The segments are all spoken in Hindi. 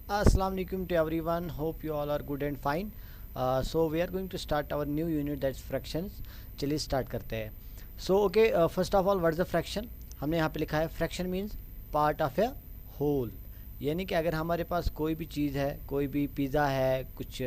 Assalamu alaikum to everyone. Hope you all are good and fine. So we are going to start our new unit, that's fractions. चलिए start करते हैं. So okay, first of all, what is the fraction? हमने यहाँ पे लिखा है fraction means part of a whole. यानी कि अगर हमारे पास कोई भी चीज़ है, कोई भी पिज़्ज़ा है, कुछ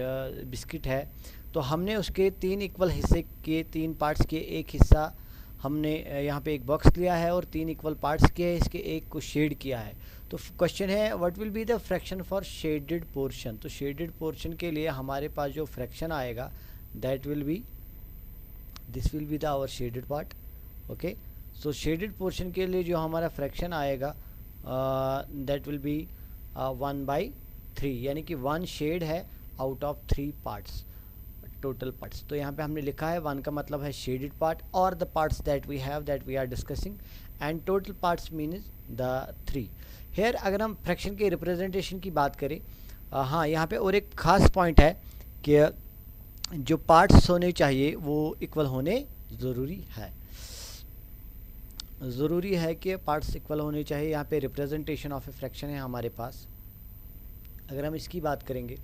बिस्किट है, तो हमने उसके तीन इक्वल हिस्से किए, तीन पार्ट्स किए, एक हिस्सा हमने यहाँ पे एक बॉक्स लिया है और तीन इक्वल पार्ट्स किए, इसके एक को शेड किया है. तो क्वेश्चन है what will be the fraction for shaded portion. तो शेडेड पोर्शन के लिए हमारे पास जो फ्रैक्शन आएगा that will be this will be the our shaded part. Okay, so shaded portion के लिए जो हमारा फ्रैक्शन आएगा दैट विल बी 1/3, यानी कि 1 शेड है out of 3 parts, total parts. तो यहाँ पे हमने लिखा है 1 का मतलब है शेडेड पार्ट और the parts that we have that we are discussing, and total parts means the 3. Here अगर हम फ्रैक्शन के रिप्रेजेंटेशन की बात करें, हाँ यहाँ पे और एक ख़ास पॉइंट है कि जो पार्ट्स होने चाहिए वो इक्वल होने ज़रूरी है कि पार्ट्स इक्वल होने चाहिए. यहाँ पे रिप्रेजेंटेशन ऑफ ए फ्रैक्शन है हमारे पास. अगर हम इसकी बात करेंगे,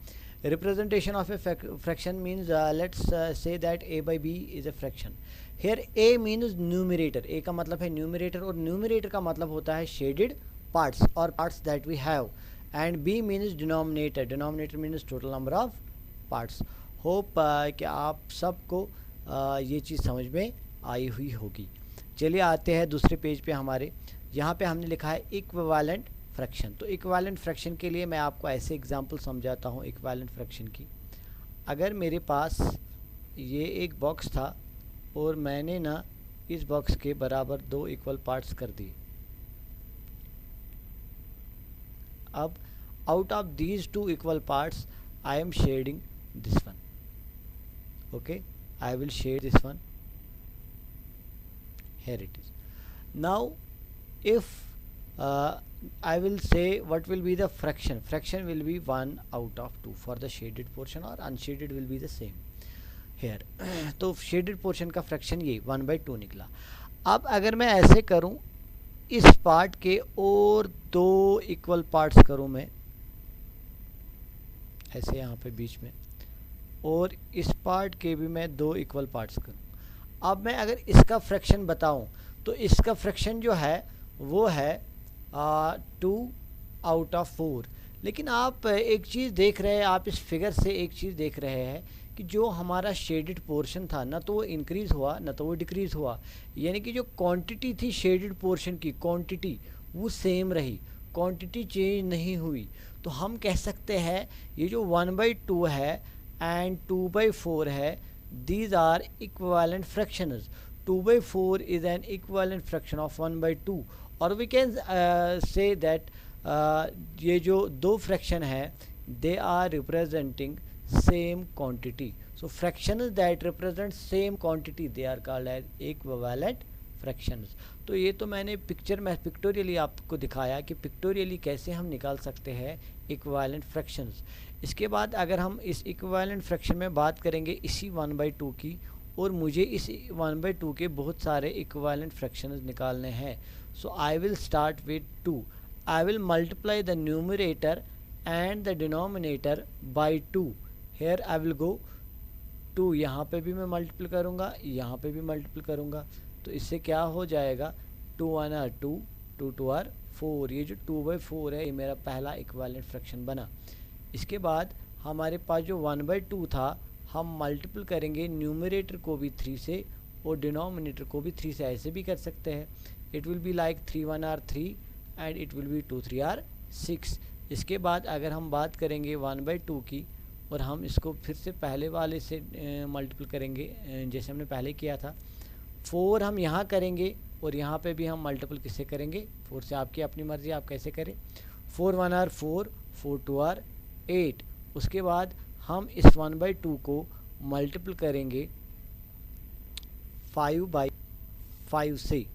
representation of a fraction means let's say that a by b is a fraction. Here a means numerator. a का मतलब है numerator और numerator का मतलब होता है shaded parts और parts that we have, and b means denominator. denominator means total number of parts. hope कि आप सबको ये चीज़ समझ में आई हुई होगी. चलिए आते हैं दूसरे पेज पे. हमारे यहाँ पे हमने लिखा है इक्विवेलेंट फ्रैक्शन. तो इक्विवेलेंट फ्रैक्शन के लिए मैं आपको ऐसे एग्जांपल समझाता हूँ इक्विवेलेंट फ्रैक्शन की. अगर मेरे पास ये एक बॉक्स था और मैंने ना इस बॉक्स के बराबर 2 इक्वल पार्ट्स कर दिए. अब out of these 2 equal parts I am shading this one. Okay, I will shade this one. here it is. Now if I will say what will be the fraction. Fraction will be 1 out of 2 for the shaded portion, or unshaded will be the same here. तो shaded portion का fraction ये 1/2 निकला. अब अगर मैं ऐसे करूं, इस पार्ट के और 2 इक्वल पार्ट्स करूं मैं ऐसे यहाँ पे बीच में, और इस पार्ट के भी मैं 2 इक्वल पार्ट्स करूं. अब मैं अगर इसका फ्रैक्शन बताऊं तो इसका फ्रैक्शन जो है वो है 2 आउट ऑफ 4. लेकिन आप एक चीज़ देख रहे हैं, आप इस फिगर से एक चीज़ देख रहे हैं कि जो हमारा शेडेड पोर्शन था ना तो वो इंक्रीज़ हुआ ना तो वो डिक्रीज़ हुआ. यानी कि जो क्वांटिटी थी शेडेड पोर्शन की, क्वांटिटी वो सेम रही, क्वांटिटी चेंज नहीं हुई. तो हम कह सकते हैं ये जो 1/2 है एंड 2/4 है, these are equivalent fractions. 2/4 is an equivalent fraction of 1/2, or we can say that ये जो 2 फ्रैक्शन है they are representing same quantity. So fractions that represent same quantity they are called as equivalent fractions. तो ये तो मैंने पिक्चर में पिक्टोरियली आपको दिखाया कि पिक्टोरियली कैसे हम निकाल सकते हैं इक्विवेलेंट फ्रैक्शंस. इसके बाद अगर हम इस इक्विवेलेंट फ्रैक्शन में बात करेंगे इसी 1/2 की, और मुझे इस 1/2 के बहुत सारे इक्विवेलेंट फ्रैक्शंस निकालने हैं. So I will start with 2. I will multiply the numerator and the denominator by 2. Here I will go 2, यहाँ पे भी मैं मल्टीपल करूँगा, यहाँ पे भी मल्टीपल करूँगा. तो इससे क्या हो जाएगा, 2 1 are 2, 2 2 are 4. ये जो 2/4 है ये मेरा पहला इक्विवेलेंट फ्रैक्शन बना. इसके बाद हमारे पास जो 1/2 था हम मल्टीपल करेंगे न्यूमरेटर को भी 3 से और डिनोमिनेटर को भी 3 से. ऐसे भी कर सकते हैं. It will be like 3 1 are 3 and it will B 2 3 are 6. इसके बाद अगर हम बात करेंगे 1/2 की और हम इसको फिर से पहले वाले से मल्टीपल करेंगे जैसे हमने पहले किया था. 4 हम यहाँ करेंगे और यहाँ पे भी हम मल्टीपल किससे करेंगे, 4 से. आपकी अपनी मर्ज़ी, आप कैसे करें. 4 1 are 4, 4 2 are 8. उसके बाद हम इस 1/2 को मल्टीपल करेंगे 5/5 से.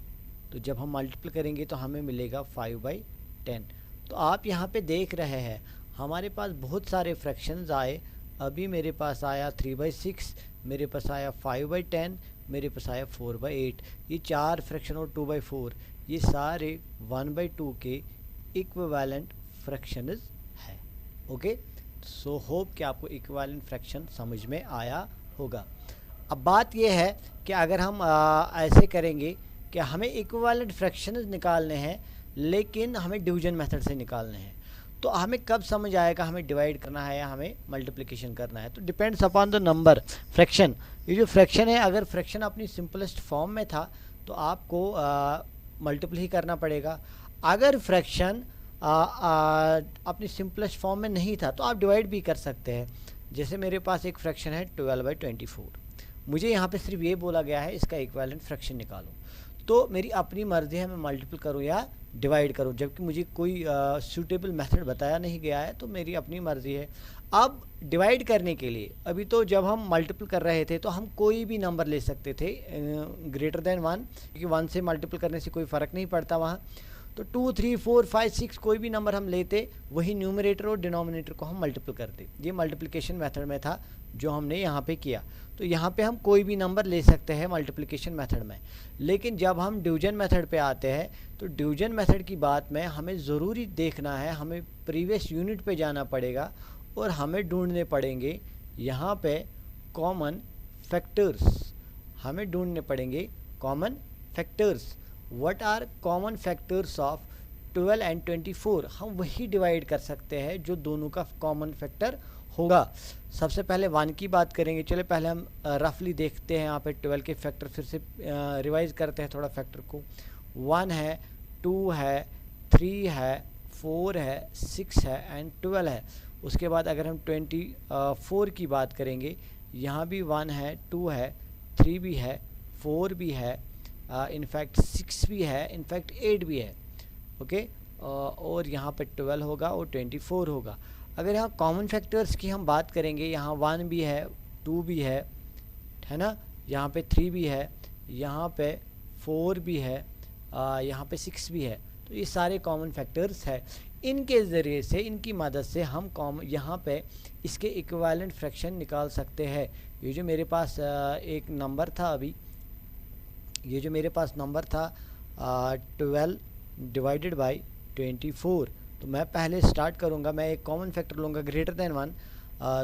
तो जब हम मल्टीपल करेंगे तो हमें मिलेगा 5/10. तो आप यहाँ पे देख रहे हैं हमारे पास बहुत सारे फ्रैक्शंस आए. अभी मेरे पास आया 3/6, मेरे पास आया 5/10, मेरे पास आया 4/8. ये 4 फ्रैक्शन और 2/4 ये सारे 1/2 के इक्विवेलेंट फ्रैक्शंस है. ओके, सो होप कि आपको इक्विवेलेंट फ्रैक्शन समझ में आया होगा। अब बात यह है कि अगर हम ऐसे करेंगे कि हमें इक्विवेलेंट फ्रैक्शंस निकालने हैं लेकिन हमें डिवीजन मेथड से निकालने हैं, तो हमें कब समझ आएगा हमें डिवाइड करना है या हमें मल्टीप्लिकेशन करना है? तो depends upon the number fraction. ये जो फ्रैक्शन है, अगर फ्रैक्शन अपनी सिंपलेस्ट फॉर्म में था तो आपको मल्टीप्लाई ही करना पड़ेगा। अगर फ्रैक्शन अपनी सिंपलेस्ट फॉर्म में नहीं था तो आप डिवाइड भी कर सकते हैं। जैसे मेरे पास एक फ्रैक्शन है 12/24, मुझे यहाँ पे सिर्फ ये बोला गया है इसका इक्विवेलेंट फ्रैक्शन निकालो, तो मेरी अपनी मर्ज़ी है मैं मल्टीपल करूँ या डिवाइड करूँ, जबकि मुझे कोई सूटेबल मेथड बताया नहीं गया है, तो मेरी अपनी मर्ज़ी है। अब डिवाइड करने के लिए, अभी तो जब हम मल्टीपल कर रहे थे तो हम कोई भी नंबर ले सकते थे ग्रेटर देन 1, क्योंकि 1 से मल्टीपल करने से कोई फ़र्क नहीं पड़ता वहाँ। तो 2, 3, 4, 5, 6 कोई भी नंबर हम लेते, वही न्यूमरेटर और डिनोमिनेटर को हम मल्टीपल करते। ये मल्टीप्लिकेशन मेथड में था जो हमने यहाँ पे किया। तो यहाँ पे हम कोई भी नंबर ले सकते हैं मल्टीप्लिकेशन मेथड में। लेकिन जब हम डिवीजन मेथड पे आते हैं तो डिवीजन मेथड की बात में हमें ज़रूरी देखना है, हमें प्रीवियस यूनिट पे जाना पड़ेगा और हमें ढूंढने पड़ेंगे यहाँ पे कॉमन फैक्टर्स। हमें ढूंढने पड़ेंगे common factors. What are common factors of 12 and 24? हम वही डिवाइड कर सकते हैं जो दोनों का कॉमन फैक्टर होगा। सबसे पहले 1 की बात करेंगे। चले पहले हम रफली देखते हैं यहाँ पे 12 के फैक्टर, फिर से रिवाइज करते हैं थोड़ा फैक्टर को। 1 है, 2 है, 3 है, 4 है, 6 है एंड 12 है। उसके बाद अगर हम 24 की बात करेंगे, यहाँ भी 1 है, 2 है, 3 भी है, 4 भी है, इनफैक्ट 6 भी है, इनफैक्ट 8 भी है। ओके, और यहाँ पे 12 होगा और 24 होगा। अगर यहाँ कॉमन फैक्टर्स की हम बात करेंगे, यहाँ 1 भी है, 2 भी है ना, यहाँ पे 3 भी है, यहाँ पे 4 भी है, यहाँ पे 6 भी है। तो ये सारे कॉमन फैक्टर्स है। इनके ज़रिए से, इनकी मदद से हम यहाँ पे इसके इक्विवेलेंट फ्रैक्शन निकाल सकते हैं। ये जो मेरे पास एक नंबर था अभी, ये जो मेरे पास नंबर था 12 डिवाइडेड बाई 24, तो मैं पहले स्टार्ट करूँगा, मैं एक कॉमन फैक्टर लूँगा ग्रेटर देन 1,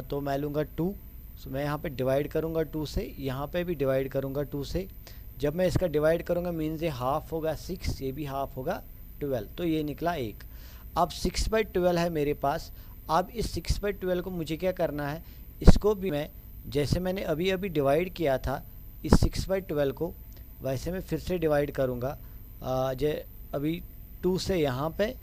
तो मैं लूँगा 2। सो मैं यहाँ पे डिवाइड करूँगा 2 से, यहाँ पे भी डिवाइड करूँगा 2 से। जब मैं इसका डिवाइड करूँगा मीन्स ये हाफ होगा 6, ये भी हाफ होगा 12, तो ये निकला 1। अब 6/12 है मेरे पास। अब इस 6/12 को मुझे क्या करना है, इसको भी मैं जैसे मैंने अभी अभी डिवाइड किया था इस 6/12 को, वैसे मैं फिर से डिवाइड करूँगा। अभी 2 से यहाँ पे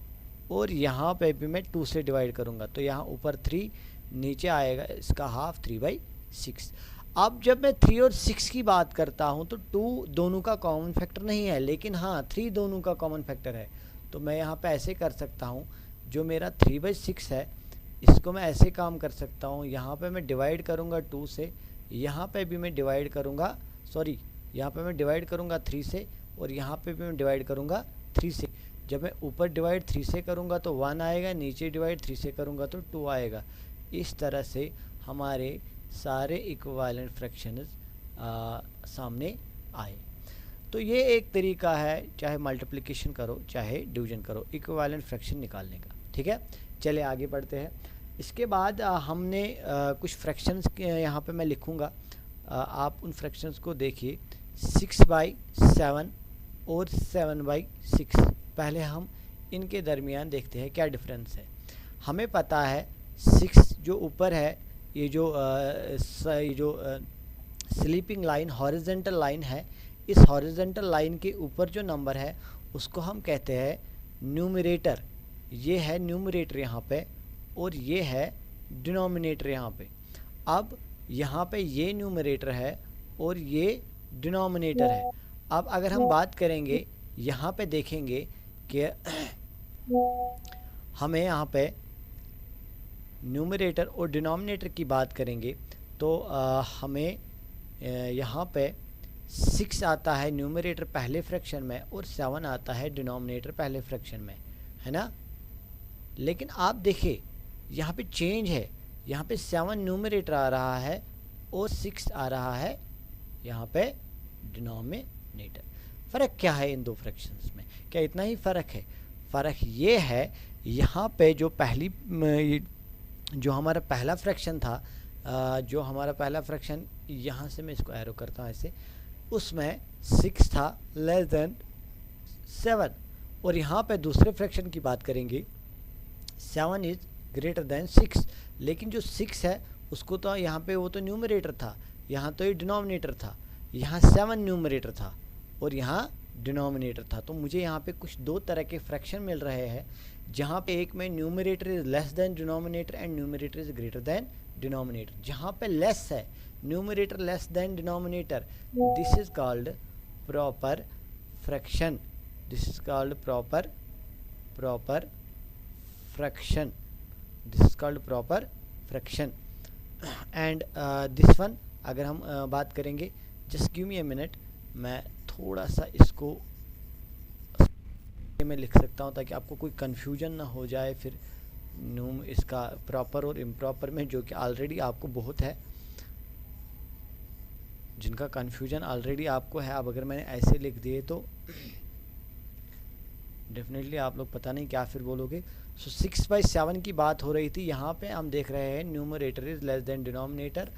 और यहाँ पे भी मैं 2 से डिवाइड करूँगा, तो यहाँ ऊपर 3, नीचे आएगा इसका हाफ 3/6। अब जब मैं 3 और 6 की बात करता हूँ तो 2 दोनों का कॉमन फैक्टर नहीं है, लेकिन हाँ 3 दोनों का कॉमन फैक्टर है। तो मैं यहाँ पे ऐसे कर सकता हूँ, जो मेरा 3/6 है इसको मैं ऐसे काम कर सकता हूँ, यहाँ पे मैं डिवाइड करूँगा 2 से, यहाँ पे भी मैं डिवाइड करूँगा, सॉरी यहाँ पे मैं डिवाइड करूँगा 3 से, और यहाँ पे भी मैं डिवाइड करूँगा 3 से। जब मैं ऊपर डिवाइड 3 से करूँगा तो 1 आएगा, नीचे डिवाइड 3 से करूँगा तो 2 आएगा। इस तरह से हमारे सारे इक्विवेलेंट फ्रैक्शंस सामने आए। तो ये एक तरीका है, चाहे मल्टीप्लिकेशन करो चाहे डिवीजन करो, इक्विवेलेंट फ्रैक्शन निकालने का। ठीक है, चले आगे बढ़ते हैं। इसके बाद हमने कुछ फ्रैक्शंस यहाँ पे मैं लिखूँगा, आप उन फ्रैक्शंस को देखिए। 6/7 और 7/6, पहले हम इनके दरमियान देखते हैं क्या डिफरेंस है। हमें पता है 6 जो ऊपर है, ये जो स्लीपिंग लाइन हॉरिजेंटल लाइन है, इस हॉरिजेंटल लाइन के ऊपर जो नंबर है उसको हम कहते हैं न्यूमरेटर। ये है न्यूमरेटर यहाँ पे, और ये है डिनोमिनेटर यहाँ पे। अब यहाँ पे ये न्यूमरेटर है और ये डिनोमिनेटर है। अब अगर हम बात करेंगे, यहाँ पे देखेंगे कि हमें यहाँ पे न्यूमरेटर और डिनोमिनेटर की बात करेंगे तो हमें यहाँ पे 6 आता है न्यूमरेटर पहले फ्रैक्शन में और 7 आता है डिनोमिनेटर पहले फ्रैक्शन में, है ना। लेकिन आप देखिए यहाँ पे चेंज है, यहाँ पे 7 न्यूमरेटर आ रहा है और 6 आ रहा है यहाँ पे डिनोमिनेटर। फ़र्क क्या है इन दो फ्रैक्शंस में? क्या इतना ही फ़र्क है? फ़र्क ये है, यहाँ पे जो पहली जो हमारा पहला फ्रैक्शन था, जो हमारा पहला फ्रैक्शन, यहाँ से मैं इसको एरो करता हूँ ऐसे, उसमें 6 था लेस देन 7, और यहाँ पे दूसरे फ्रैक्शन की बात करेंगे 7 इज़ ग्रेटर देन 6, लेकिन जो 6 है उसको तो यहाँ पे वो तो न्यूमरेटर था, यहाँ तो ये डिनोमिनेटर था, यहाँ 7 न्यूमरेटर था और यहाँ डिनोमिनेटर था। तो मुझे यहाँ पे कुछ दो तरह के फ्रैक्शन मिल रहे हैं, जहाँ पे एक में numerator is less than denominator and numerator is greater than denominator. जहाँ पे लेस है, numerator less than denominator, this is called proper fraction, this is called proper fraction, this is called proper fraction. And this one अगर हम बात करेंगे, just give me a minute, मैं थोड़ा सा इसको मैं लिख सकता हूँ ताकि आपको कोई कन्फ्यूजन ना हो जाए फिर इसका प्रॉपर और इम्प्रॉपर में, जो कि ऑलरेडी आपको बहुत है, जिनका कन्फ्यूजन ऑलरेडी आपको है। अब अगर मैंने ऐसे लिख दिए तो डेफिनेटली आप लोग पता नहीं क्या फिर बोलोगे। सो 6/7 की बात हो रही थी, यहाँ पे हम देख रहे हैं numerator is less than denominator,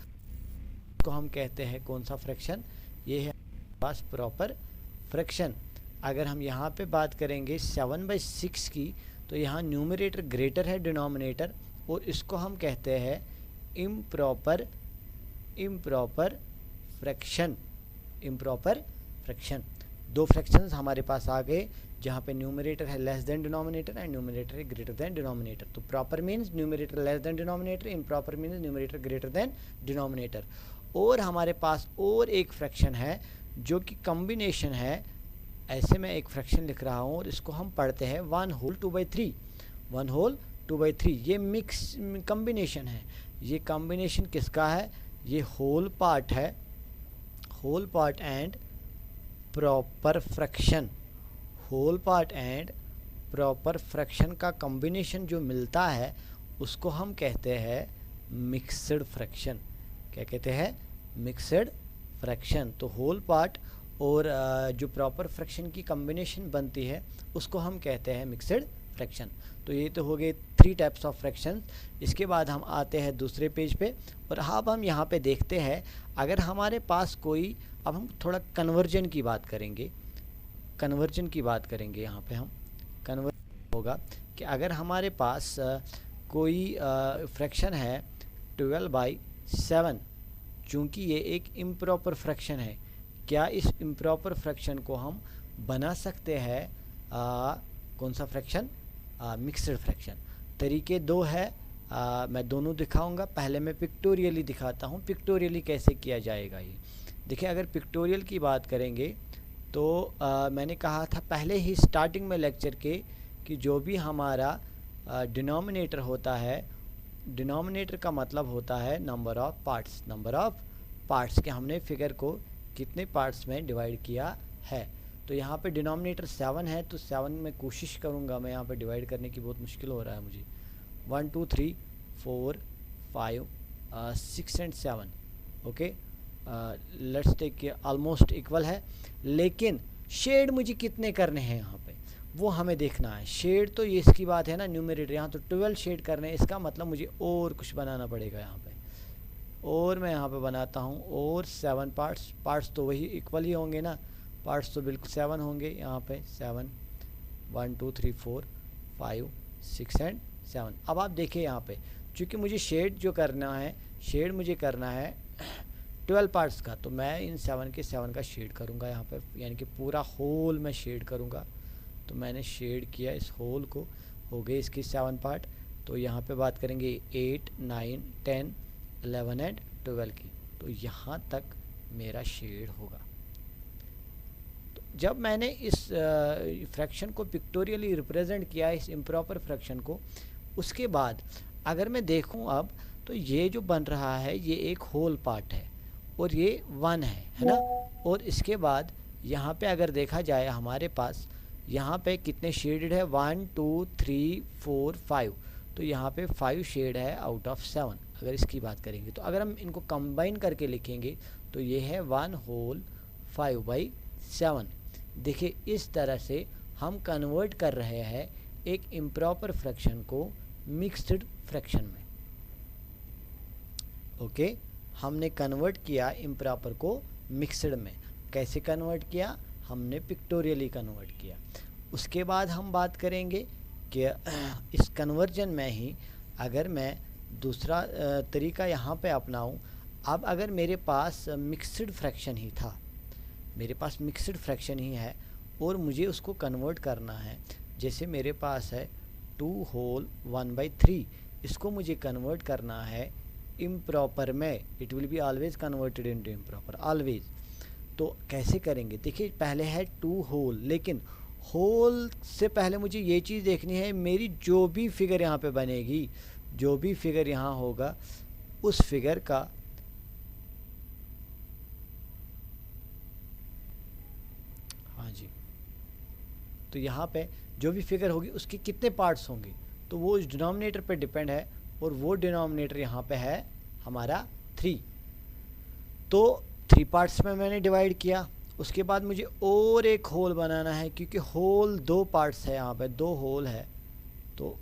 को हम कहते हैं कौन सा फ्रैक्शन, ये है पास प्रॉपर फ्रैक्शन। अगर हम यहाँ पे बात करेंगे 7/6 की, तो यहाँ न्यूमरेटर ग्रेटर है डिनोमिनेटर, और इसको हम कहते हैं इम्प्रॉपर फ्रैक्शन, इम्प्रॉपर फ्रैक्शन। दो फ्रैक्शंस हमारे पास आ गए, जहाँ पे न्यूमरेटर है less than denominator and numerator है ग्रेटर देन डिनोमिनेटर। तो proper means numerator less than denominator, improper means numerator greater than denominator. और हमारे पास और एक फ्रैक्शन है जो कि कॉम्बिनेशन है, ऐसे मैं एक फ्रैक्शन लिख रहा हूँ और इसको हम पढ़ते हैं 1 होल 2/3, 1 होल 2/3। ये मिक्स कॉम्बिनेशन है। ये कॉम्बिनेशन किसका है? ये होल पार्ट है, whole part and proper fraction, whole part and proper fraction का कॉम्बिनेशन जो मिलता है उसको हम कहते हैं मिक्स्ड फ्रैक्शन। क्या कहते हैं? Mixed fraction. तो होल पार्ट और जो प्रॉपर फ्रैक्शन की कॉम्बिनेशन बनती है उसको हम कहते हैं मिक्स्ड फ्रैक्शन। तो ये तो हो गए 3 टाइप्स ऑफ फ्रैक्शन। इसके बाद हम आते हैं दूसरे पेज पे, और अब हम यहाँ पे देखते हैं अगर हमारे पास कोई, अब हम थोड़ा कन्वर्जन की बात करेंगे, कन्वर्जन की बात करेंगे। यहाँ पे हम कन्वर्जन होगा कि अगर हमारे पास कोई फ्रैक्शन है 12/7, चूँकि ये एक इम्प्रॉपर फ्रैक्शन है, क्या इस इम्प्रॉपर फ्रैक्शन को हम बना सकते हैं कौन सा फ्रैक्शन? Mixed fraction. तरीके दो है, मैं दोनों दिखाऊंगा। पहले मैं पिक्टोरियली दिखाता हूँ, पिक्टोरियली कैसे किया जाएगा ये। देखिए, अगर पिक्टोरियल की बात करेंगे तो मैंने कहा था पहले ही स्टार्टिंग में लेक्चर के कि जो भी हमारा डिनोमिनेटर होता है, डिनोमिनेटर का मतलब होता है number of parts, number of parts के हमने फिगर को कितने पार्ट्स में डिवाइड किया है। तो यहाँ पे डिनोमिनेटर 7 है, तो 7 में कोशिश करूँगा मैं यहाँ पे डिवाइड करने की, बहुत मुश्किल हो रहा है मुझे। 1 2 3 4 5 6 and 7, okay, let's take almost equal है। लेकिन शेड मुझे कितने करने हैं यहाँ पे वो हमें देखना है। शेड तो ये इसकी बात है ना, न्यूमरेटर यहाँ तो 12 शेड करने हैं, इसका मतलब मुझे और कुछ बनाना पड़ेगा यहाँ पे। और मैं यहाँ पे बनाता हूँ और 7 पार्ट्स, पार्ट्स तो वही इक्वल ही होंगे ना, पार्ट्स तो बिल्कुल 7 होंगे यहाँ पे। 7 1 2 3 4 5 6 एंड 7। अब आप देखिए यहाँ पे, चूँकि मुझे शेड जो करना है, शेड मुझे करना है 12 पार्ट्स का, तो मैं इन 7 के 7 का शेड करूँगा यहाँ पे, यानी कि पूरा होल मैं शेड करूँगा। तो मैंने शेड किया इस होल को, हो गए इसकी 7 पार्ट। तो यहाँ पे बात करेंगे 8 9 10 11 एंड 12 की, तो यहाँ तक मेरा शेड होगा। तो जब मैंने इस फ्रैक्शन को पिक्टोरियली रिप्रेजेंट किया, इस इम्प्रॉपर फ्रैक्शन को, उसके बाद अगर मैं देखूं अब, तो ये जो बन रहा है ये एक होल पार्ट है और ये 1 है ना। और इसके बाद यहाँ पे अगर देखा जाए हमारे पास यहाँ पे कितने शेडेड है, 1 2 3 4 5, तो यहाँ पे 5 शेड है आउट ऑफ 7 अगर इसकी बात करेंगे। तो अगर हम इनको कंबाइन करके लिखेंगे तो ये है 1 होल 5/7। देखिए, इस तरह से हम कन्वर्ट कर रहे हैं एक इम्प्रॉपर फ्रैक्शन को मिक्स्ड फ्रैक्शन में। ओके, हमने कन्वर्ट किया इम्प्रॉपर को मिक्सड में। कैसे कन्वर्ट किया? हमने पिक्टोरियली कन्वर्ट किया। उसके बाद हम बात करेंगे कि इस कन्वर्जन में ही अगर मैं दूसरा तरीका यहाँ पे अपनाऊँ। अब अगर मेरे पास मिक्सड फ्रैक्शन ही था, मेरे पास मिक्सड फ्रैक्शन ही है और मुझे उसको कन्वर्ट करना है, जैसे मेरे पास है 2 होल 1/3, इसको मुझे कन्वर्ट करना है इम्प्रॉपर में। It will be always converted into improper, always. तो कैसे करेंगे? देखिए, पहले है 2 होल, लेकिन होल से पहले मुझे ये चीज़ देखनी है, मेरी जो भी फिगर यहाँ पे बनेगी, जो भी फिगर यहाँ होगा, उस फिगर का हाँ जी, तो यहाँ पे जो भी फिगर होगी उसके कितने पार्ट्स होंगे, तो वो उस डिनोमिनेटर पे डिपेंड है, और वो डिनोमिनेटर यहाँ पे है हमारा 3। तो 3 पार्ट्स में मैंने डिवाइड किया। उसके बाद मुझे और एक होल बनाना है, क्योंकि होल 2 पार्ट्स है, यहाँ पे 2 होल है, तो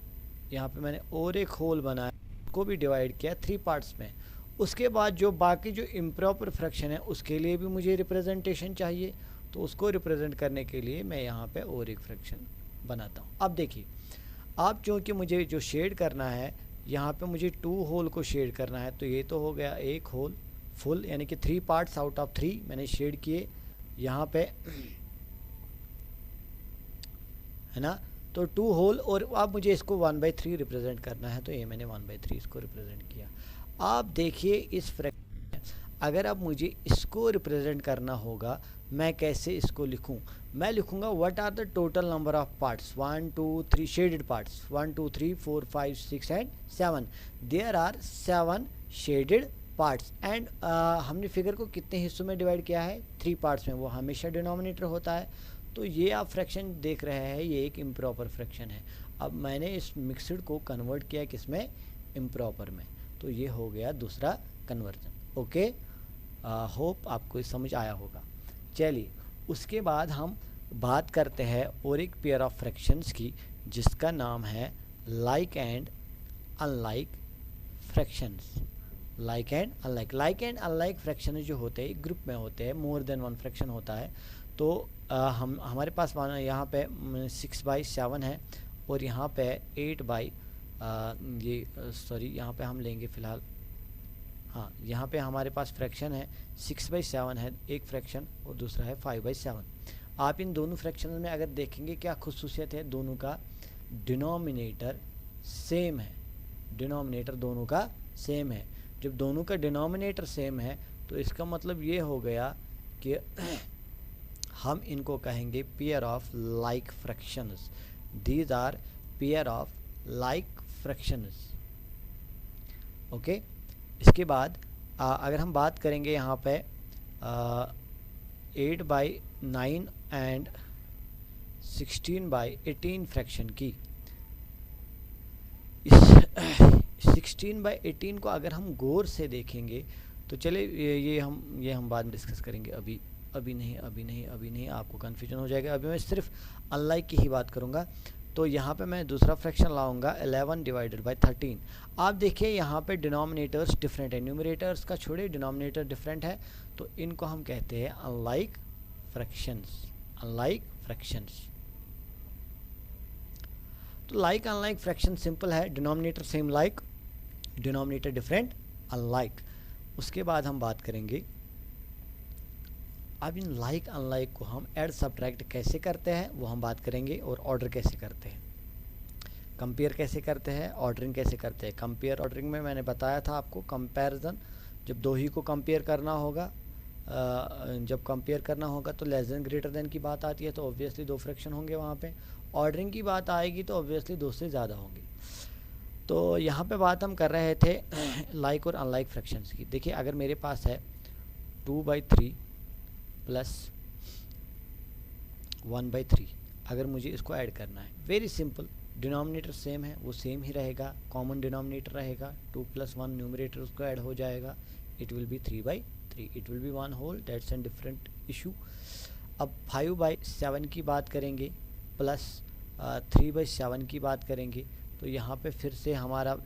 यहाँ पे मैंने और एक होल बनाया, उसको भी डिवाइड किया 3 पार्ट्स में। उसके बाद जो बाकी जो इम्प्रॉपर फ्रैक्शन है उसके लिए भी मुझे रिप्रेजेंटेशन चाहिए, तो उसको रिप्रेजेंट करने के लिए मैं यहाँ पे और एक फ्रैक्शन बनाता हूँ। अब देखिए, अब चूँकि मुझे जो शेड करना है, यहाँ पे मुझे 2 होल को शेड करना है, तो ये तो हो गया एक होल फुल, यानी कि 3 पार्ट्स आउट ऑफ 3 मैंने शेड किए यहाँ पे, है ना। तो 2 होल, और अब मुझे इसको 1/3 रिप्रेजेंट करना है, तो ये मैंने 1/3 इसको रिप्रेजेंट किया। आप देखिए इस फ्रैक्शन, अगर अब मुझे इसको रिप्रेजेंट करना होगा, मैं कैसे इसको लिखूं? मैं लिखूंगा what are the total number of parts, 1 2 3 shaded parts, 1 2 3 4 5 6 and 7, there are 7 shaded parts. And हमने फिगर को कितने हिस्सों में डिवाइड किया है? 3 पार्ट्स में, वो हमेशा डिनोमिनेटर होता है। तो ये आप फ्रैक्शन देख रहे हैं, ये एक इम्प्रॉपर फ्रैक्शन है। अब मैंने इस मिक्सड को कन्वर्ट किया किसमें? इम्प्रॉपर में। तो ये हो गया दूसरा कन्वर्जन। ओके, होप आपको समझ आया होगा। चलिए, उसके बाद हम बात करते हैं और एक पेयर ऑफ फ्रैक्शंस की, जिसका नाम है like and unlike fractions. Like and unlike, like and unlike fraction जो होते हैं ग्रुप में होते हैं, मोर देन 1 फ्रैक्शन होता है। तो हमारे पास यहाँ पे 6/7 है, और यहाँ पे 8 यहाँ पे हम लेंगे फ़िलहाल, हाँ, यहाँ पे हमारे पास फ्रैक्शन है 6/7 है एक फ्रैक्शन, और दूसरा है 5/7। आप इन दोनों फ्रैक्शन में अगर देखेंगे क्या खुसूसियत है, दोनों का डिनोमिनेटर सेम है। डिनोमिनेटर दोनों का सेम है। जब दोनों का डिनोमिनेटर सेम है, तो इसका मतलब ये हो गया कि हम इनको कहेंगे pair of like fractions. These are pair of like fractions. Okay, इसके बाद अगर हम बात करेंगे यहाँ पे 8/9 एंड 16/18 फ्रैक्शन की, इस 16/18 को अगर हम गौर से देखेंगे, तो चले ये हम बाद में डिस्कस करेंगे, अभी नहीं, आपको कन्फ्यूजन हो जाएगा। अभी मैं सिर्फ अनलाइक की ही बात करूँगा। तो यहाँ पे मैं दूसरा फ्रैक्शन लाऊंगा 11/13। आप देखिए यहाँ पे डिनोमिनेटर्स डिफरेंट है, न्यूमरेटर्स का छोड़े, डिनोमिनेटर डिफरेंट है, तो इनको हम कहते हैं अनलाइक फ्रैक्शंस। अनलाइक फ्रैक्शंस, तो लाइक अनलाइक फ्रैक्शन सिंपल है, denominator same like, denominator different unlike. उसके बाद हम बात करेंगे अब इन लाइक अनलाइक को हम ऐड सब्ट्रैक्ट कैसे करते हैं, वो हम बात करेंगे, और ऑर्डर कैसे करते हैं, कंपेयर कैसे करते हैं, ऑर्डरिंग कैसे करते हैं। कंपेयर ऑर्डरिंग में मैंने बताया था आपको, कंपैरिजन, जब दो ही को कंपेयर करना होगा, जब कंपेयर करना होगा तो लेस देन ग्रेटर देन की बात आती है, तो ऑब्वियसली 2 फ्रैक्शन होंगे वहाँ पे। ऑर्डरिंग की बात आएगी तो ऑब्वियसली 2 से ज़्यादा होंगी। तो यहाँ पे बात हम कर रहे थे लाइक और अनलाइक फ्रैक्शंस की। देखिए, अगर मेरे पास है 2/3 प्लस 1/3, अगर मुझे इसको ऐड करना है, वेरी सिंपल, डिनोमिनेटर सेम है, वो सेम ही रहेगा, कॉमन डिनोमिनेटर रहेगा, 2 + 1 न्यूमरेटर उसको ऐड हो जाएगा, it will be 3/3, it will be 1 whole, that's an different issue. अब 5/7 की बात करेंगे, प्लस 3/7 की बात करेंगे, तो यहाँ पे फिर से हमारा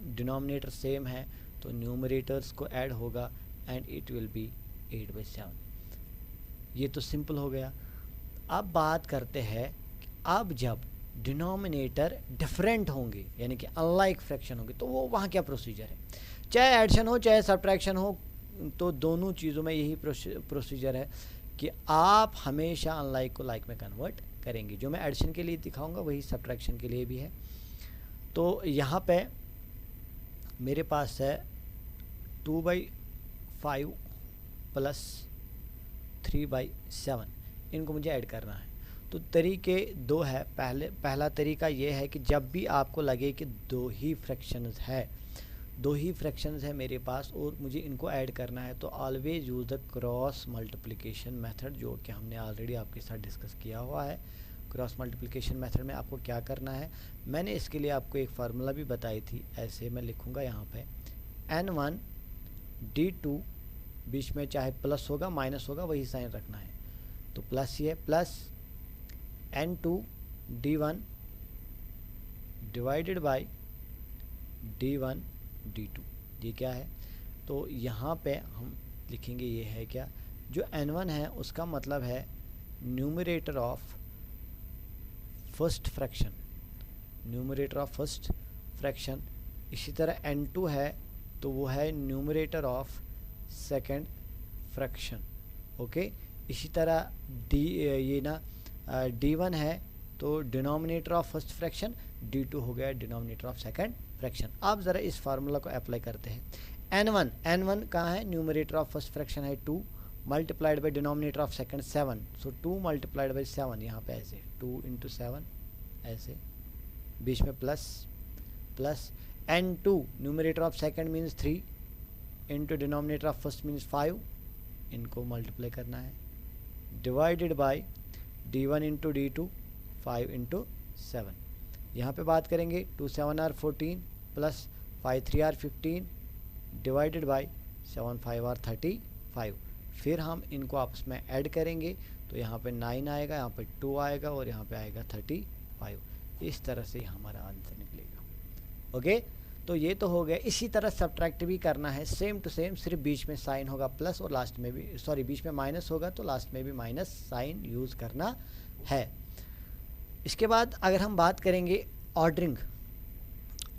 डिनोमिनेटर सेम है, तो न्यूमरेटर्स को ऐड होगा एंड इट विल बी 8/7। ये तो सिंपल हो गया। अब बात करते हैं अब जब डिनोमिनेटर डिफरेंट होंगे यानी कि अनलाइक फ्रैक्शन होंगे तो वो वहाँ क्या प्रोसीजर है। चाहे एडिशन हो चाहे सब्ट्रैक्शन हो, तो दोनों चीज़ों में यही प्रोसीजर है कि आप हमेशा अनलाइक को लाइक में कन्वर्ट करेंगे। जो मैं एडिशन के लिए दिखाऊंगा वही सब्ट्रैक्शन के लिए भी है। तो यहाँ पे मेरे पास है 2/5 प्लस 3/7, इनको मुझे ऐड करना है। तो तरीके दो है। पहला तरीका ये है कि जब भी आपको लगे कि दो ही फ्रैक्शंस है मेरे पास और मुझे इनको ऐड करना है, तो always use the cross multiplication method, जो कि हमने ऑलरेडी आपके साथ डिस्कस किया हुआ है। क्रॉस मल्टीप्लिकेशन मेथड में आपको क्या करना है, मैंने इसके लिए आपको एक फार्मूला भी बताई थी। ऐसे मैं लिखूँगा यहाँ पे n1 d2, बीच में चाहे प्लस होगा माइनस होगा वही साइन रखना है, तो प्लस ये plus n2 d1 divided by d1 d2। ये क्या है, तो यहाँ पे हम लिखेंगे ये है क्या, जो n1 है उसका मतलब है numerator of first fraction, numerator of first fraction. इसी तरह n2 है तो वो है numerator of second fraction. Okay, इसी तरह d1 है तो denominator of first fraction, d2 हो गया डिनोमिनेटर ऑफ सेकंड फ्रैक्शन। आप ज़रा इस फार्मूला को अप्लाई करते हैं। n1 कहाँ है, न्यूमरेटर ऑफ फर्स्ट फ्रैक्शन है 2 multiplied by denominator of second 7, so 2 multiplied by 7, यहाँ पे ऐसे 2 × 7 ऐसे, बीच में plus plus n2 numerator of second means 3 into denominator of first means 5, इनको मल्टीप्लाई करना है, divided by d1 into d2 5 × 7। यहाँ पे बात करेंगे 2 7 are 14 plus 5 3 are 15 divided by 7 5 are 35। फिर हम इनको आपस में ऐड करेंगे तो यहाँ पे 9 आएगा, यहाँ पे 2 आएगा और यहाँ पे आएगा 35। इस तरह से हमारा आंसर निकलेगा। ओके, तो ये तो हो गया। इसी तरह सब्ट्रैक्ट भी करना है, सेम टू सेम, सिर्फ बीच में साइन होगा प्लस और लास्ट में भी बीच में माइनस होगा तो लास्ट में भी माइनस साइन यूज़ करना है। इसके बाद अगर हम बात करेंगे ऑर्डरिंग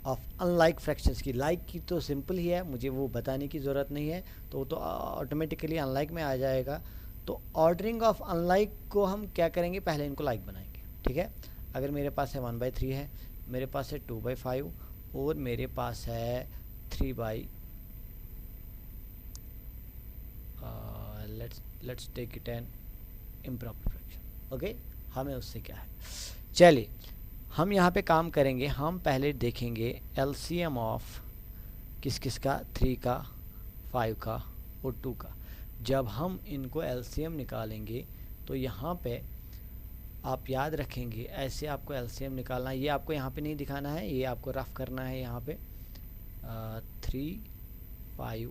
ऑफ अनलाइक फ्रैक्शंस की, लाइक की तो सिंपल ही है, मुझे वो बताने की ज़रूरत नहीं है, तो ऑटोमेटिकली अनलाइक में आ जाएगा। तो ऑर्डरिंग ऑफ अनलाइक को हम क्या करेंगे, पहले इनको लाइक बनाएंगे। ठीक है, अगर मेरे पास है 1/3 है, मेरे पास है 2/5 और मेरे पास है 3/, let's take it an improper fraction. Okay, हमें उससे क्या है, चलिए हम यहाँ पे काम करेंगे। हम पहले देखेंगे एलसीएम ऑफ किस का, 3 का, 5 का और 2 का। जब हम इनको एलसीएम निकालेंगे तो यहाँ पे आप याद रखेंगे, ऐसे आपको एलसीएम निकालना है। ये आपको यहाँ पे नहीं दिखाना है, ये आपको रफ करना है। यहाँ पे 3 5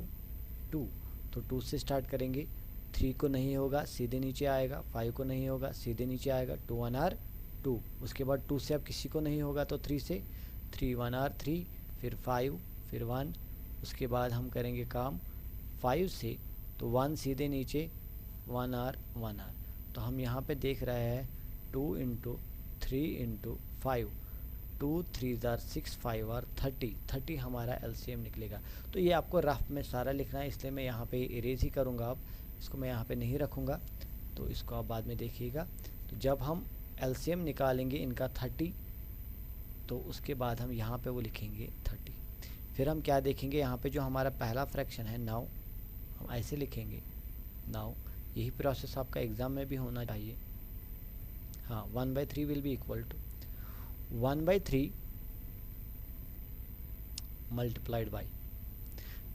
2, तो 2 से स्टार्ट करेंगे। 3 को नहीं होगा सीधे नीचे आएगा, 5 को नहीं होगा सीधे नीचे आएगा, 2 1 आर 2, उसके बाद 2 से अब किसी को नहीं होगा तो 3 से 3 1 आर 3, फिर 5 फिर 1, उसके बाद हम करेंगे काम 5 से, तो 1 सीधे नीचे 1 आर 1 आर। तो हम यहाँ पे देख रहे हैं 2 × 3 × 5, 2 3 आर 6 5 आर 30 हमारा एलसीएम निकलेगा। तो ये आपको रफ में सारा लिखना है, इसलिए मैं यहाँ पे इरेज ही करूँगा। अब इसको मैं यहाँ पे नहीं रखूँगा, तो इसको आप बाद में देखिएगा। तो जब हम एलसीएम निकालेंगे इनका 30, तो उसके बाद हम यहाँ पे वो लिखेंगे 30। फिर हम क्या देखेंगे, यहाँ पे जो हमारा पहला फ्रैक्शन है 9, हम ऐसे लिखेंगे 9। यही प्रोसेस आपका एग्ज़ाम में भी होना चाहिए। हाँ, 1/3 will be equal to 1/3 multiplied by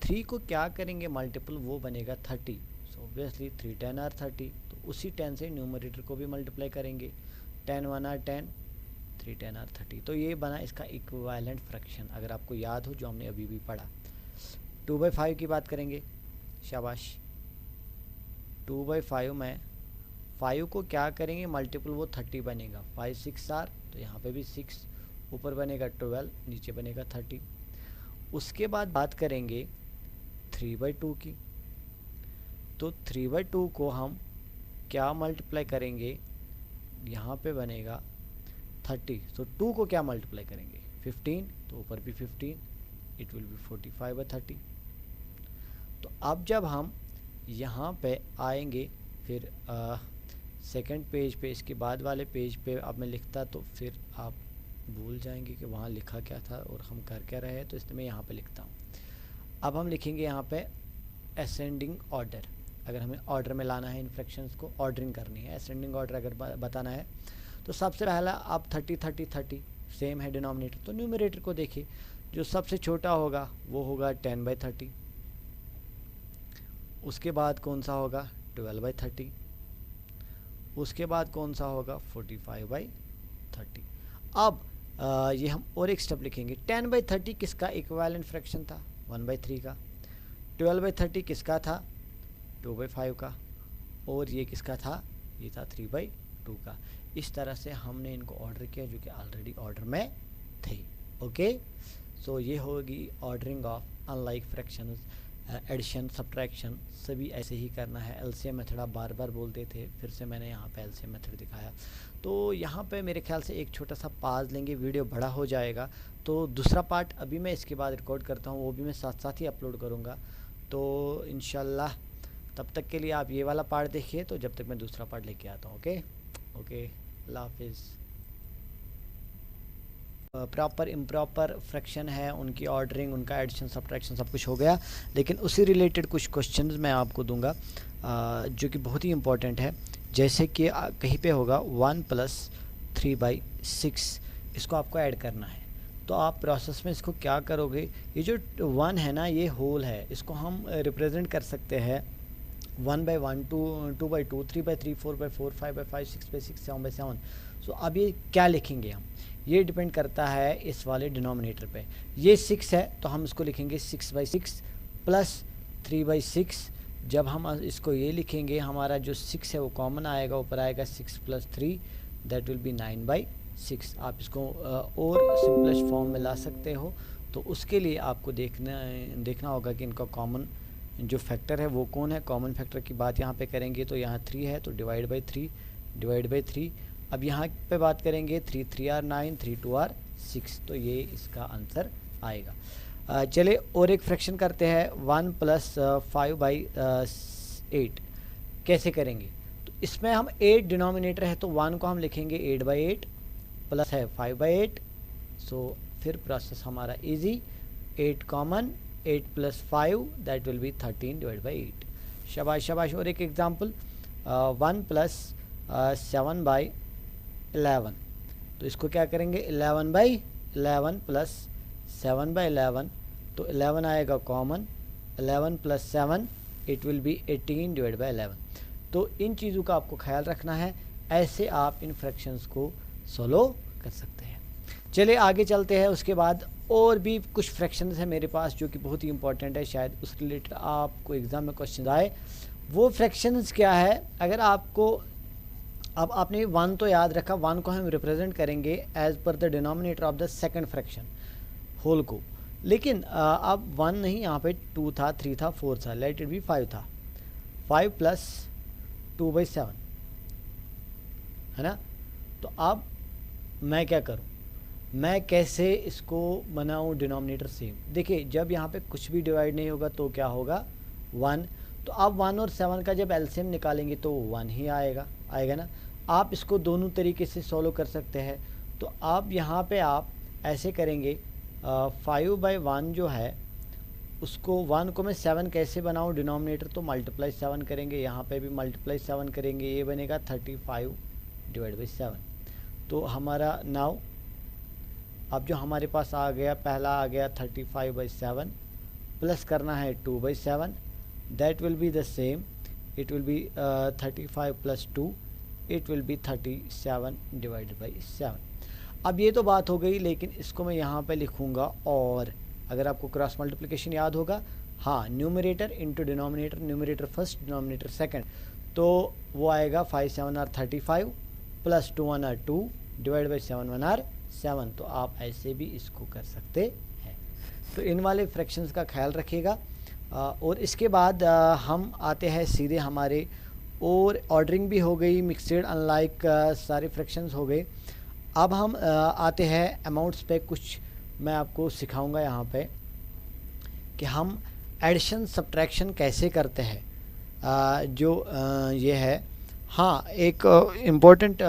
3 को क्या करेंगे मल्टीपल, वो बनेगा 30। सो ऑब्वियसली 3 10 आर 30, तो उसी 10 से न्यूमरेटर को भी मल्टीप्लाई करेंगे। 10 1 आर 10, 3 10 आर 30। तो ये बना इसका इक्विवेलेंट फ्रैक्शन, अगर आपको याद हो जो हमने अभी भी पढ़ा। 2/5 की बात करेंगे, शाबाश। 2/5 में 5 को क्या करेंगे मल्टीपल, वो 30 बनेगा। 5 6 आर, तो यहाँ पे भी 6, ऊपर बनेगा 12, नीचे बनेगा 30। उसके बाद बात करेंगे 3/2 की। तो 3/2 को हम क्या मल्टीप्लाई करेंगे, यहाँ पे बनेगा 30। तो 2 को क्या मल्टीप्लाई करेंगे 15, तो ऊपर भी 15, इट विल बी 45/30। तो अब जब हम यहाँ पे आएंगे फिर सेकंड पेज पे, इसके बाद वाले पेज पे अब मैं लिखता तो फिर आप भूल जाएंगे कि वहाँ लिखा क्या था और हम कर क्या रहे हैं, तो इसलिए मैं यहाँ पे लिखता हूँ। अब हम लिखेंगे यहाँ पे असेंडिंग ऑर्डर। अगर हमें ऑर्डर में लाना है इन फ्रैक्शंस को, ऑर्डरिंग करनी है, असेंडिंग ऑर्डर अगर बताना है, तो सबसे पहला आप 30 30 30 सेम है डिनोमिनेटर, तो न्यूमरेटर को देखिए, जो सबसे छोटा होगा वो होगा 10/30, उसके बाद कौन सा होगा 12/30, उसके बाद कौन सा होगा 45/30। अब ये हम और एक स्टेप लिखेंगे। 10/30 किसका इक्विवेलेंट फ्रैक्शन था 1/3 का, 12/30 किसका था 2/5 का, और ये किसका था, ये था 3/2 का। इस तरह से हमने इनको ऑर्डर किया जो कि ऑलरेडी ऑर्डर में थे। ओके, सो ये होगी ordering of unlike fractions, addition, subtraction, सभी ऐसे ही करना है। एलसीएम मेथड आप बार बार बोलते थे, फिर से मैंने यहाँ पे एलसीएम मेथड दिखाया। तो यहाँ पे मेरे ख्याल से एक छोटा सा पाज लेंगे, वीडियो बड़ा हो जाएगा, तो दूसरा पार्ट अभी मैं इसके बाद रिकॉर्ड करता हूँ, वो भी मैं साथ साथ ही अपलोड करूँगा। तो इंशाल्लाह तब तक के लिए आप ये वाला पार्ट देखिए, तो जब तक मैं दूसरा पार्ट लेके आता हूँ। ओके ओके, अल्लाह हाफिज़। प्रॉपर इम्प्रॉपर फ्रैक्शन है, उनकी ऑर्डरिंग, उनका एडिशन, सब्ट्रैक्शन सब कुछ हो गया, लेकिन उसी रिलेटेड कुछ क्वेश्चंस मैं आपको दूंगा जो कि बहुत ही इम्पोर्टेंट है। जैसे कि कहीं पे होगा 1 + 3/6, इसको आपको ऐड करना है। तो आप प्रोसेस में इसको क्या करोगे, ये जो 1 है ना, ये होल है, इसको हम रिप्रेजेंट कर सकते हैं 1/1, 2/2, 3/3, 4/4, 5/5, 6/6, 7/7। सो अब ये क्या लिखेंगे हम, ये डिपेंड करता है इस वाले डिनोमिनेटर पे। ये 6 है तो हम इसको लिखेंगे 6/6 + 3/6। जब हम इसको ये लिखेंगे, हमारा जो 6 है वो कॉमन आएगा, ऊपर आएगा 6 + 3, दैट विल बी 9/6। आप इसको और सिंपलेस्ट फॉर्म में ला सकते हो, तो उसके लिए आपको देखना होगा कि इनका कॉमन जो फैक्टर है वो कौन है। कॉमन फैक्टर की बात यहाँ पे करेंगे तो यहाँ 3 है, तो डिवाइड बाई 3। अब यहाँ पे बात करेंगे 3 3 आर 9, 3 2 आर 6, तो ये इसका आंसर आएगा। चले और एक फ्रैक्शन करते हैं, 1 + 5/8 कैसे करेंगे। तो इसमें हम 8 डिनोमिनेटर है, तो 1 को हम लिखेंगे 8/8, प्लस है 5/8। सो फिर प्रोसेस हमारा easy, 8 common, 8 + 5 that will B 13/8। शाबाश शाबाश। और एक एग्जांपल 1 + 7/11, तो इसको क्या करेंगे 11/11 + 7/11, तो 11 आएगा कॉमन, 11 + 7 इट विल बी 18/11। तो इन चीज़ों का आपको ख्याल रखना है, ऐसे आप इन फ्रैक्शंस को सोल्व कर सकते हैं। चलिए आगे चलते हैं। उसके बाद और भी कुछ फ्रैक्शंस हैं मेरे पास जो कि बहुत ही इंपॉर्टेंट है, शायद उस रिलेटेड आपको एग्ज़ाम में क्वेश्चन आए। वो फ्रैक्शंस क्या है, अगर आपको, अब आपने 1 तो याद रखा, 1 को हम रिप्रेजेंट करेंगे as per the denominator of the second fraction whole को, लेकिन अब 1 नहीं, यहाँ पे 2 था, 3 था, 4 था, लेट इट बी 5 था। 5 + 2/7 है ना। तो अब मैं क्या करूँ, मैं कैसे इसको बनाऊँ डिनोमिनेटर सेम। देखिए जब यहाँ पे कुछ भी डिवाइड नहीं होगा तो क्या होगा 1, तो आप 1 और 7 का जब एलसीएम निकालेंगे तो 1 ही आएगा ना। आप इसको दोनों तरीके से सॉल्व कर सकते हैं। तो आप यहाँ पे आप ऐसे करेंगे 5/1 जो है उसको, 1 को मैं 7 कैसे बनाऊँ डिनोमिनेटर, तो मल्टीप्लाई 7 करेंगे, यहाँ पे भी मल्टीप्लाई 7 करेंगे, ये बनेगा 35/7। तो हमारा नाउ अब जो हमारे पास आ गया, पहला आ गया 35/7, प्लस करना है 2/7, that will be the same, it will B 35 + 2, it will B 37/7। अब ये तो बात हो गई, लेकिन इसको मैं यहाँ पे लिखूँगा, और अगर आपको क्रॉस मल्टीप्लिकेशन याद होगा, हाँ, numerator into denominator, numerator first denominator second, तो वो आएगा 5 7 are 35 + 2 1 are 2 divide by 7 1 are 7। तो आप ऐसे भी इसको कर सकते हैं। तो इन वाले फ्रैक्शंस का ख्याल रखिएगा। और इसके बाद हम आते हैं सीधे हमारे, और ऑर्डरिंग भी हो गई, मिक्सड अनलाइक सारे फ्रैक्शंस हो गए। अब हम आते हैं अमाउंट्स पे। कुछ मैं आपको सिखाऊंगा यहाँ पे कि हम एडिशन सब्ट्रैक्शन कैसे करते हैं। ये है, हाँ, एक इम्पॉर्टेंट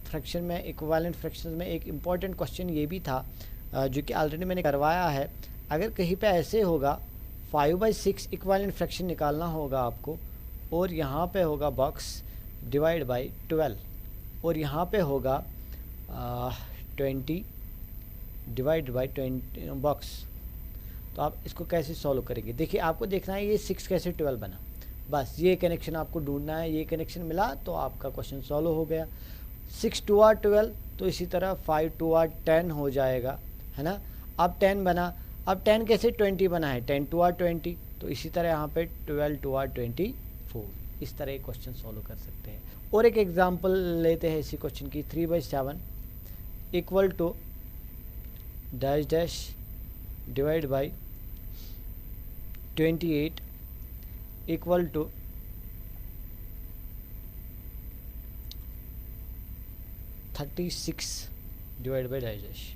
फ्रैक्शन में, इक्विवेलेंट फ्रैक्शन में एक इम्पॉर्टेंट क्वेश्चन ये भी था जो कि ऑलरेडी मैंने करवाया है। अगर कहीं पे ऐसे होगा 5/6 इक्विवेलेंट फ्रैक्शन निकालना होगा आपको, और यहाँ पे होगा बॉक्स डिवाइड बाई 12, और यहाँ पे होगा 20 डिवाइड बाई 20 बॉक्स। तो आप इसको कैसे सॉल्व करेंगे? देखिए, आपको देखना है ये 6 कैसे 12 बना, बस ये कनेक्शन आपको ढूंढना है। ये कनेक्शन मिला तो आपका क्वेश्चन सॉल्व हो गया। 6 2 r 12, तो इसी तरह 5 2 r 10 हो जाएगा, है ना। अब 10 बना, अब 10 कैसे 20 बना है, 10 2 r 20, तो इसी तरह यहाँ पे 12 2 r 24। इस तरह क्वेश्चन सॉल्व कर सकते हैं। और एक एग्जांपल लेते हैं इसी क्वेश्चन की। 3/7 equal to dash dash divide by 28 equal to 36 divide by dash dash.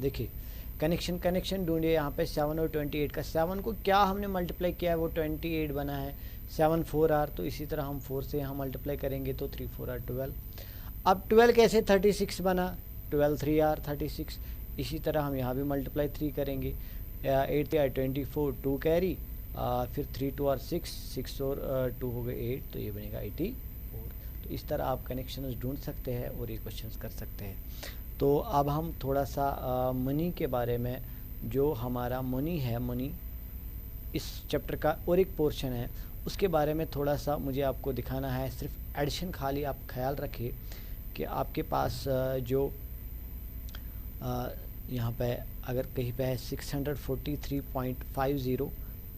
देखिए, कनेक्शन ढूंढिए यहाँ पे 7 और 28 का। 7 को क्या हमने मल्टीप्लाई किया है, वो 28 बना है। 7 4 r, तो इसी तरह हम 4 से यहाँ मल्टीप्लाई करेंगे तो 3 4 r 12। अब 12 कैसे 36 बना, 12 3 r 36। इसी तरह हम यहाँ भी मल्टीप्लाई 3 करेंगे। 8 r 24, 2 कैरी, फिर 3 2 r 6, 6 और 2 हो गए 8, तो ये बनेगा 84। तो इस तरह आप कनेक्शंस ढूंढ सकते हैं और ये क्वेश्चंस कर सकते हैं। तो अब हम थोड़ा सा मनी के बारे में, जो हमारा मनी है, मनी इस चैप्टर का और एक पोर्शन है, उसके बारे में थोड़ा सा मुझे आपको दिखाना है। सिर्फ एडिशन खाली आप ख्याल रखिए कि आपके पास जो यहाँ पे अगर कहीं पे है 643.50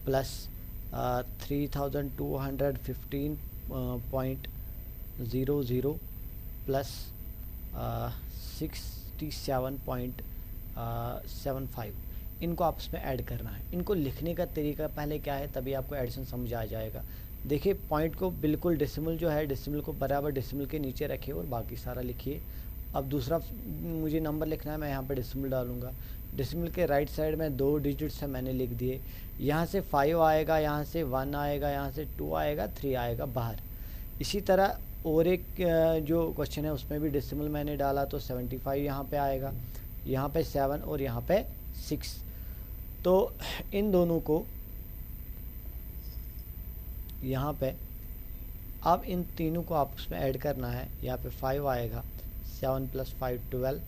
प्लस 3215.00 प्लस 67.75, इनको आपस में ऐड करना है। इनको लिखने का तरीका पहले क्या है, तभी आपको एडिशन समझ आ जाएगा। देखिए, पॉइंट को बिल्कुल डेसिमल जो है, डेसिमल को बराबर डेसिमल के नीचे रखिए और बाकी सारा लिखिए। अब दूसरा मुझे नंबर लिखना है, मैं यहाँ पर डेसिमल डालूंगा। डेसिमल के राइट साइड में 2 डिजिट्स है, मैंने लिख दिए। यहाँ से 5 आएगा, यहाँ से 1 आएगा, यहाँ से 2 आएगा, 3 आएगा बाहर। इसी तरह और एक जो क्वेश्चन है उसमें भी डेसिमल मैंने डाला, तो 75 यहाँ पे आएगा, यहाँ पे 7 और यहाँ पे 6। तो इन दोनों को यहाँ पे, अब इन तीनों को आपस में ऐड करना है। यहाँ पे 5 आएगा, 7 + 5 12,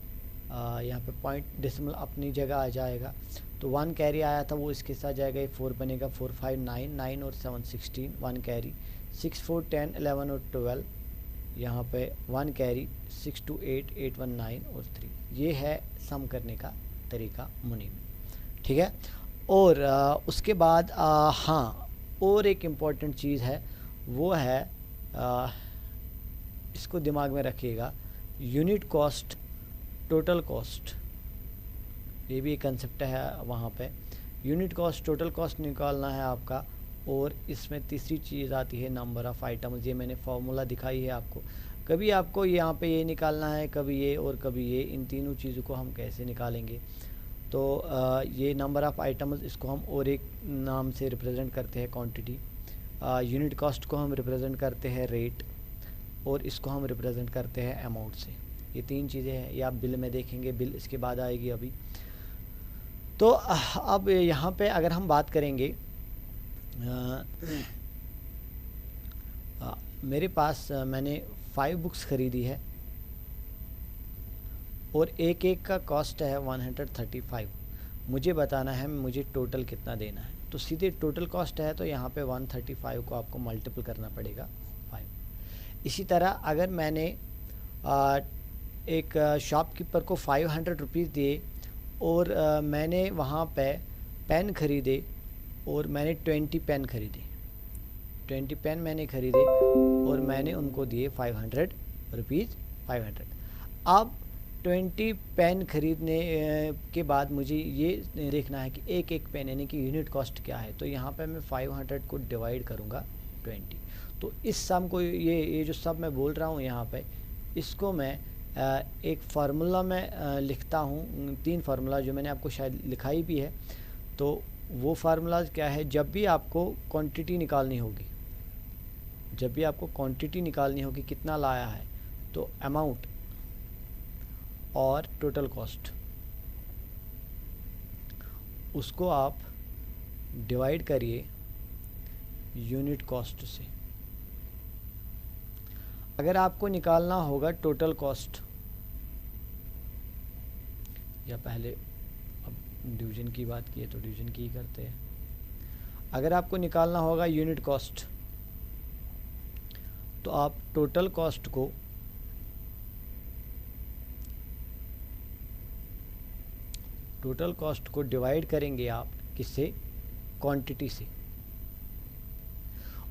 यहाँ पे पॉइंट डेसिमल अपनी जगह आ जाएगा। तो 1 कैरी आया था, वो इसके साथ जाएगा, ये 4 बनेगा, 4 5 9, 9 और 7 16, 1 कैरी, 6 4 10 11 और 12, यहाँ पे 1 कैरी, 6 2 8 8 1 9 और 3। ये है सम करने का तरीका मुनी में, ठीक है। और उसके बाद हाँ, और एक इम्पॉर्टेंट चीज़ है, वो है इसको दिमाग में रखिएगा, यूनिट कॉस्ट, टोटल कॉस्ट, ये भी एक कंसेप्ट है वहाँ पे। यूनिट कॉस्ट, टोटल कॉस्ट निकालना है आपका। और इसमें तीसरी चीज़ आती है नंबर ऑफ़ आइटम्स। ये मैंने फार्मूला दिखाई है आपको। कभी आपको यहाँ पे ये निकालना है, कभी ये और कभी ये, इन तीनों चीज़ों को हम कैसे निकालेंगे। तो ये नंबर ऑफ़ आइटम्स, इसको हम और एक नाम से रिप्रेजेंट करते हैं, क्वांटिटी। यूनिट कॉस्ट को हम रिप्रेजेंट करते हैं रेट, और इसको हम रिप्रेजेंट करते हैं अमाउंट से। ये 3 चीज़ें हैं, ये आप बिल में देखेंगे, बिल इसके बाद आएगी अभी। तो अब यहाँ पे अगर हम बात करेंगे, मेरे पास मैंने 5 बुक्स ख़रीदी है और एक एक का कॉस्ट है 135। मुझे बताना है मुझे टोटल कितना देना है। तो सीधे टोटल कॉस्ट है, तो यहाँ पे 135 को आपको मल्टीपल करना पड़ेगा 5। इसी तरह अगर मैंने एक शॉपकीपर को 500 रुपीज़ दिए और मैंने वहाँ पे पेन ख़रीदे और मैंने 20 पेन ख़रीदे, 20 पेन मैंने ख़रीदे और मैंने उनको दिए 500 रुपीज़ 500। अब 20 पेन खरीदने के बाद मुझे ये देखना है कि एक एक पेन यानी कि यूनिट कॉस्ट क्या है। तो यहाँ पे मैं 500 को डिवाइड करूँगा 20। तो इस सम को ये जो सब मैं बोल रहा हूँ यहाँ पे, इसको मैं एक फार्मूला में लिखता हूँ, 3 फार्मूला जो मैंने आपको शायद लिखाई भी है। तो वो फार्मूलाज क्या है, जब भी आपको क्वांटिटी निकालनी होगी, जब भी आपको क्वांटिटी निकालनी होगी कितना लाया है, तो अमाउंट और टोटल कॉस्ट, उसको आप डिवाइड करिए यूनिट कॉस्ट से। अगर आपको निकालना होगा टोटल कॉस्ट, या पहले अब डिवीजन की बात की है तो डिवीजन की ही करते हैं। अगर आपको निकालना होगा यूनिट कॉस्ट, तो आप टोटल कॉस्ट को डिवाइड करेंगे आप किससे, क्वांटिटी से।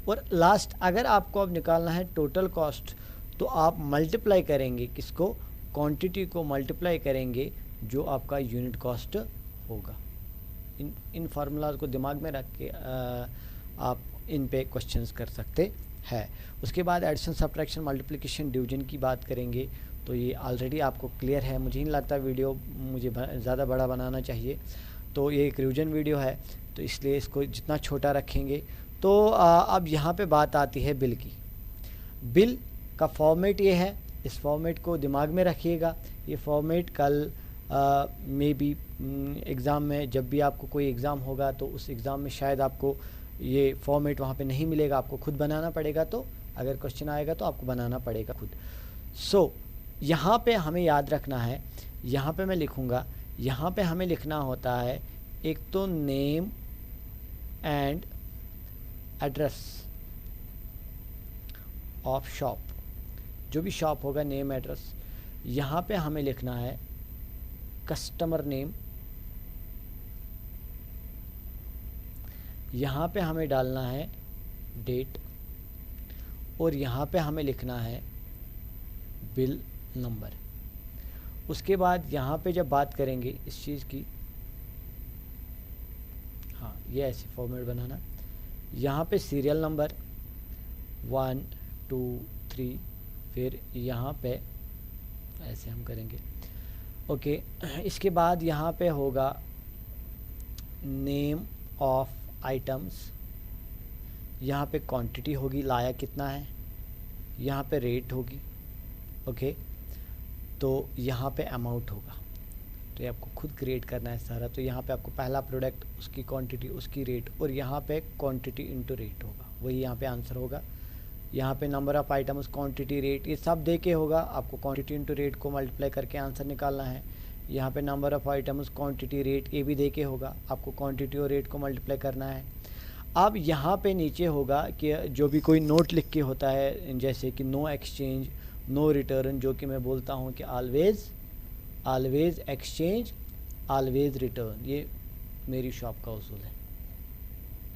और लास्ट अगर आपको अब निकालना है टोटल कॉस्ट, तो आप मल्टीप्लाई करेंगे किसको, क्वांटिटी को मल्टीप्लाई करेंगे जो आपका यूनिट कॉस्ट होगा। इन फार्मूलाज को दिमाग में रख के आप इन पे क्वेश्चंस कर सकते हैं। उसके बाद एडिशन, सब्ट्रैक्शन, मल्टीप्लिकेशन, डिवीजन की बात करेंगे। तो ये ऑलरेडी आपको क्लियर है। मुझे नहीं लगता वीडियो मुझे ज़्यादा बड़ा बनाना चाहिए। तो ये एक रिवीजन वीडियो है, तो इसलिए इसको जितना छोटा रखेंगे। तो अब यहाँ पे बात आती है बिल की। बिल का फॉर्मेट ये है, इस फॉर्मेट को दिमाग में रखिएगा। ये फॉर्मेट कल मे बी एग्ज़ाम में, जब भी आपको कोई एग्ज़ाम होगा तो उस एग्ज़ाम में शायद आपको ये फॉर्मेट वहाँ पे नहीं मिलेगा, आपको खुद बनाना पड़ेगा। तो अगर क्वेश्चन आएगा तो आपको बनाना पड़ेगा खुद। सो यहाँ पे हमें याद रखना है, यहाँ पे मैं लिखूँगा, यहाँ पे हमें लिखना होता है एक तो name and address of shop, जो भी शॉप होगा नेम एड्रेस। यहाँ पे हमें लिखना है कस्टमर नेम, यहाँ पे हमें डालना है डेट, और यहाँ पे हमें लिखना है बिल नंबर। उसके बाद यहाँ पे जब बात करेंगे इस चीज़ की, हाँ ये ऐसे फॉर्मेट बनाना, यहाँ पे सीरियल नंबर 1 2 3, फिर यहाँ पे ऐसे हम करेंगे। ओके, इसके बाद यहाँ पे होगा नेम ऑफ आइटम्स, यहाँ पे क्वांटिटी होगी, लाया कितना है, यहाँ पे रेट होगी। ओके, तो यहाँ पे अमाउंट होगा। तो ये आपको खुद क्रिएट करना है सारा। तो यहाँ पे आपको पहला प्रोडक्ट, उसकी क्वांटिटी, उसकी रेट, और यहाँ पे क्वांटिटी इनटू रेट होगा, वही यहाँ पे आंसर होगा। यहाँ पे number of items, quantity, rate, ये सब दे के होगा। आपको क्वांटिटी इनटू रेट को मल्टीप्लाई करके आंसर निकालना है। यहाँ पे number of items, quantity, rate, ये भी दे के होगा। आपको क्वांटिटी और रेट को मल्टीप्लाई करना है। अब यहाँ पे नीचे होगा कि जो भी कोई नोट लिख के होता है, जैसे कि नो एक्सचेंज, नो रिटर्न, जो कि मैं बोलता हूँ कि ऑलवेज एक्सचेंज, ऑलवेज रिटर्न, ये मेरी शॉप का उसूल है,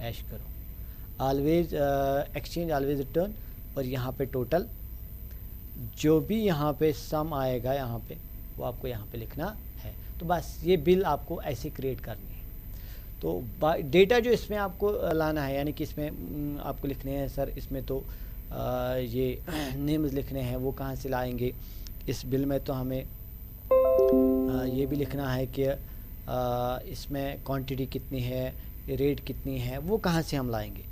ऐश करो। ऑलवेज एक्सचेंज, ऑलवेज रिटर्न, और यहाँ पे टोटल, जो भी यहाँ पे सम आएगा यहाँ पे, वो आपको यहाँ पे लिखना है। तो बस ये बिल आपको ऐसे क्रिएट करनी है। तो डेटा जो इसमें आपको लाना है, यानी कि इसमें आपको लिखने हैं सर इसमें तो ये नेम्स लिखने हैं, वो कहाँ से लाएंगे। इस बिल में तो हमें ये भी लिखना है कि इसमें क्वांटिटी कितनी है, रेट कितनी है, वो कहाँ से हम लाएंगे।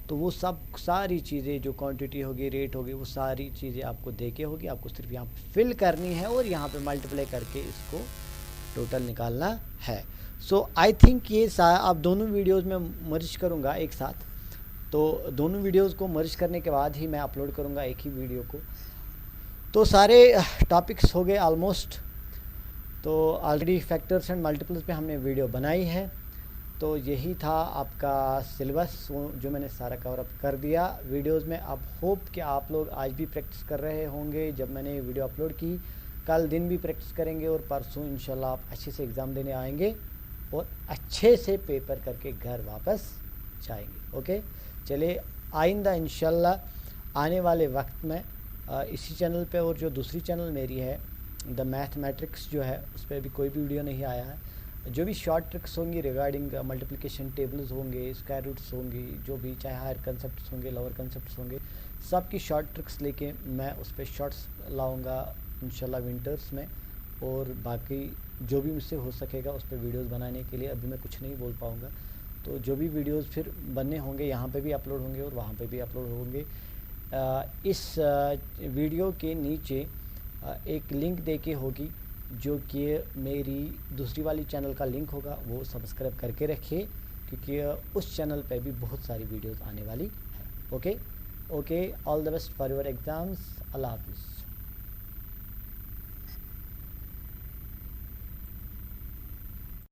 तो वो सब सारी चीज़ें जो क्वांटिटी होगी, रेट होगी, वो सारी चीज़ें आपको देके होगी। आपको सिर्फ यहाँ पे फिल करनी है और यहाँ पे मल्टीप्लाई करके इसको टोटल निकालना है। सो आई थिंक ये अब दोनों वीडियोस में मर्ज करूँगा एक साथ। तो दोनों वीडियोस को मर्ज करने के बाद ही मैं अपलोड करूँगा एक ही वीडियो को। तो सारे टॉपिक्स हो गए ऑलमोस्ट। तो ऑलरेडी फैक्टर्स एंड मल्टीपल्स पे हमने वीडियो बनाई है। तो यही था आपका सिलेबस जो मैंने सारा कवर अप कर दिया वीडियोस में। अब होप कि आप लोग आज भी प्रैक्टिस कर रहे होंगे जब मैंने वीडियो अपलोड की। कल दिन भी प्रैक्टिस करेंगे और परसों इंशाल्लाह आप अच्छे से एग्ज़ाम देने आएंगे और अच्छे से पेपर करके घर वापस जाएंगे। ओके, चलिए आइंदा इंशाल्लाह आने वाले वक्त में इसी चैनल पे और जो दूसरी चैनल मेरी है द मैथमेटिक्स जो है उस पर भी कोई भी वीडियो नहीं आया है। जो भी शॉर्ट ट्रिक्स होंगी रिगार्डिंग मल्टीप्लिकेशन टेबल्स होंगे, स्क्वायर रूट्स होंगी, जो भी चाहे हायर कंसेप्ट्स होंगे, लोअर कंसेप्ट्स होंगे, सब की शॉर्ट ट्रिक्स लेके मैं उस पर शॉर्ट्स लाऊंगा इंशाल्लाह विंटर्स में। और बाकी जो भी मुझसे हो सकेगा उस पर वीडियोस बनाने के लिए अभी मैं कुछ नहीं बोल पाऊँगा। तो जो भी वीडियोस फिर बनने होंगे यहाँ पे भी अपलोड होंगे और वहाँ पे भी अपलोड होंगे। इस वीडियो के नीचे एक लिंक देके होगी जो कि मेरी दूसरी वाली चैनल का लिंक होगा, वो सब्सक्राइब करके रखिए क्योंकि उस चैनल पे भी बहुत सारी वीडियोस आने वाली है। Okay, all the best for your exams. अल्लाह हाफिज़।